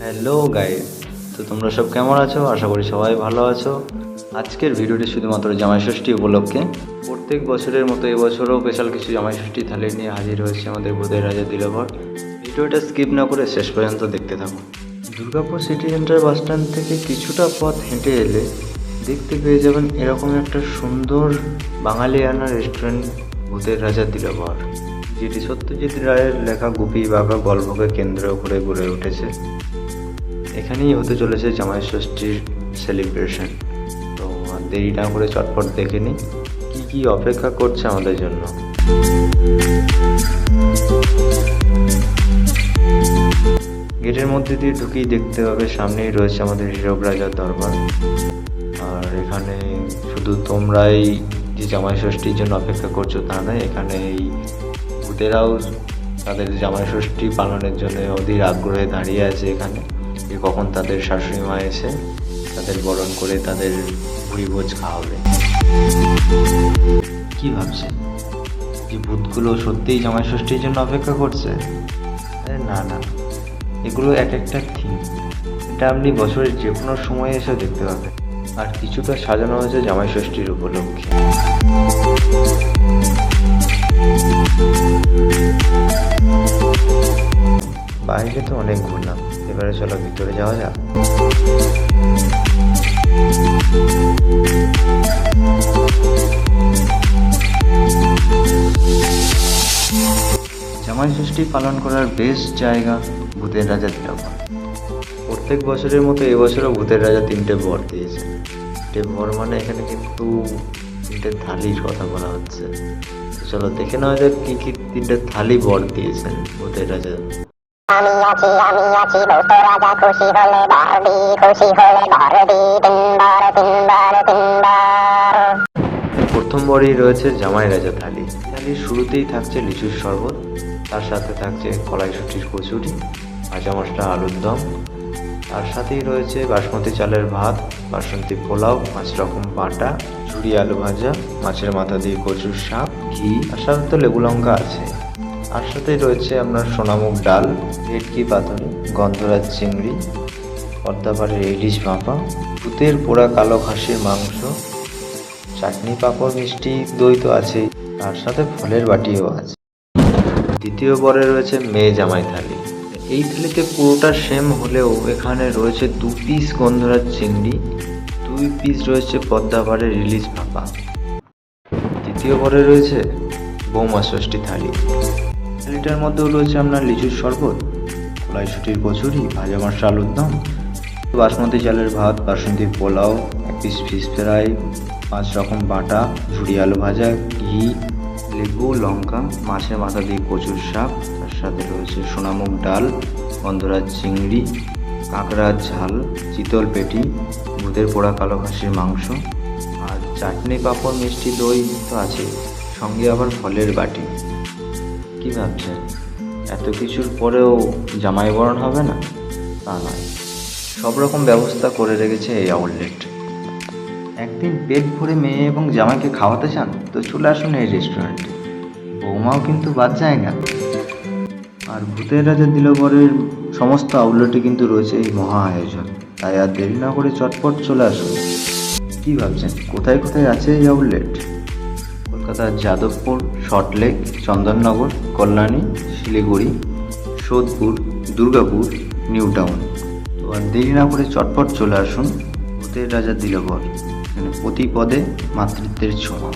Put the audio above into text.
Hello guys, তো তোমরা সব কেমন আছো? আশা করি সবাই ভালো আছো। আজকের ভিডিওটি শুধুমাত্র জামাই ষষ্ঠী উপলক্ষে। প্রত্যেক বছরের মতো এবছরও স্পেশাল কিছু জামাই ষষ্ঠী থালি নিয়ে হাজির হয়েছে আমাদের ভূতের রাজা দিলবর। ভিডিওটা স্কিপ না করে শেষ পর্যন্ত দেখতে থাকো। Durgapur city centre bus stand থেকে কিছুটা পথ হেঁটে এলে দেখতে পেয়ে যাবেন এরকম একটা সুন্দর বাঙালিয়ানা রেস্টুরেন্ট, ভূতের রাজা দিলবর, যেটি সত্যজিৎ রায়ের লেখা গুপি বাঘা গল্পকে কেন্দ্র করে গড়ে উঠেছে। এখানেই হতে চলেছে জামাই ষষ্ঠীর সেলিব্রেশন। তো দেরি না করে চটপট দেখে নিই কী কী অপেক্ষা করছে আমাদের জন্য। গেটের মধ্যে দিয়ে ঢুকেই দেখতে হবে সামনেই রয়েছে আমাদের হীরক রাজার দরবার। আর এখানে শুধু তোমরাই যে জামাই ষষ্ঠীর জন্য অপেক্ষা করছো তা নয়, এখানে এই ভূতেরাও তাদের জামাই ষষ্ঠী পালনের জন্য অধীর আগ্রহে দাঁড়িয়ে আছে এখানে, যে কখন তাদের শাশুড়ি মা এসে তাদের বরণ করে তাদের ভুঁড়িভোজ খাওয়াবে। কি ভাবছেন যে ভূতগুলো সত্যিই জামাই ষষ্ঠীর জন্য অপেক্ষা করছে? আরে না না, এগুলো এক একটা থিম। এটা আপনি বছরের যে কোনো সময়ে এসে দেখতে পাবেন। আর কিছুটা সাজানো হয়েছে জামাই ষষ্ঠীর উপলক্ষে। বাইরে তো অনেক ঘুরলাম, এবারে চলো ভিতরে যাওয়া যাক। জামাই ষষ্ঠী পালন করার বেস্ট জায়গা ভূতের রাজা দিলবর। প্রত্যেক বছরের মতো এবছরও ভূতের রাজা 3টে বর দিয়েছে। 3টে বর মানে এখানে কিন্তু 3টে থালির কথা বলা হচ্ছে। চলো দেখে নেওয়া যাক কি কি 3টে থালি বর দিয়েছেন ভূতের রাজা। আমি আছি বলতো রাজা, খুশি হলে বারবি, খুশি হলে বারবি, তিনবার। প্রথম বরেই রয়েছে জামাই রাজা থালি। থালির শুরুতেই থাকছে লিচুর শরবত, তার সাথে থাকছে কড়াইশুঁটির কচুরি, ভাজা মশলা আলুর দম, তার সাথেই রয়েছে বাসমতি চালের ভাত, বাসন্তী পোলাও, 5 রকম বাটা, ঝুরি আলু ভাজা, মাছের মাথা দিয়ে কচুর শাক, ঘি, আর সাথে তো লেবু লঙ্কা আছে। আর সাথেই রয়েছে আপনার সোনামুগ ডাল, ভেটকি পাতুরি, গন্ধরাজ চিংড়ি, পদ্মাপাড়ের ইলিশ ভাপা, ভূতের পোড়া কালো খাসির মাংস, চাটনি পাঁপড় মিষ্টি দই তো আছেই, তার সাথে ফলের বাটিও আছে। দ্বিতীয় বরে রয়েছে মেয়ে জামাই থালি। এই থালিতে পুরোটা সেম হলেও এখানে রয়েছে 2 পিস গন্ধরাজ চিংড়ি, 2 পিস রয়েছে পদ্মাপাড়ের ইলিশ ভাপা। তৃতীয় বরে রয়েছে বৌমা ষষ্ঠী থালি। থালিটার মধ্যেও রয়েছে আপনার লিচুর শরবত, কড়াইশুঁটির কচুরি, ভাজা মশলা আলুর দম, বাসমতি চালের ভাত, বাসন্তী পোলাও, 1 পিস ফিশ ফ্রাই, 5 রকম বাটা, ঝুরি আলু ভাজা, ঘি, লেবু লঙ্কা, মাছের মাথা দিয়ে কচুর শাক, তার সাথে রয়েছে সোনামুগ ডাল, গন্ধরাজ চিংড়ি, কাঁকড়ার ঝাল, চিতল পেটি, ভূতের পোড়া কালো খাসির মাংস, আর চাটনি পাঁপড় মিষ্টি দই তো আছে, সঙ্গে আবার ফলের বাটি। কি ভাবছেন এত কিছুর পরেও জামাই বরণ হবে না? তা নয়, সব রকম ব্যবস্থা করে রেখেছে এই আউটলেট। একদিন পেট ভরে মেয়ে এবং জামাইকে খাওয়াতে চান তো চলে আসুন এই রেস্টুরেন্টে, বৌমাও কিন্তু বাদ যায় না। আর ভূতের রাজা দিলবরের সমস্ত আউটলেটে কিন্তু রয়েছে এই মহা আয়োজন, তাই আর দেরি না করে চটপট চলে আসুন। কি ভাবছেন কোথায় কোথায় আছে এই আউটলেট? কলকাতার যাদবপুর, সল্টলেক, চন্দননগর, কল্যাণী, শিলিগুড়ি, সোদপুর, দুর্গাপুর, নিউ টাউন। তো আর দেরি না করে চটপট চলে আসুন ভূতের রাজা দিলবর। এখানে প্রতি পদে মাতৃত্বের ছোঁয়া।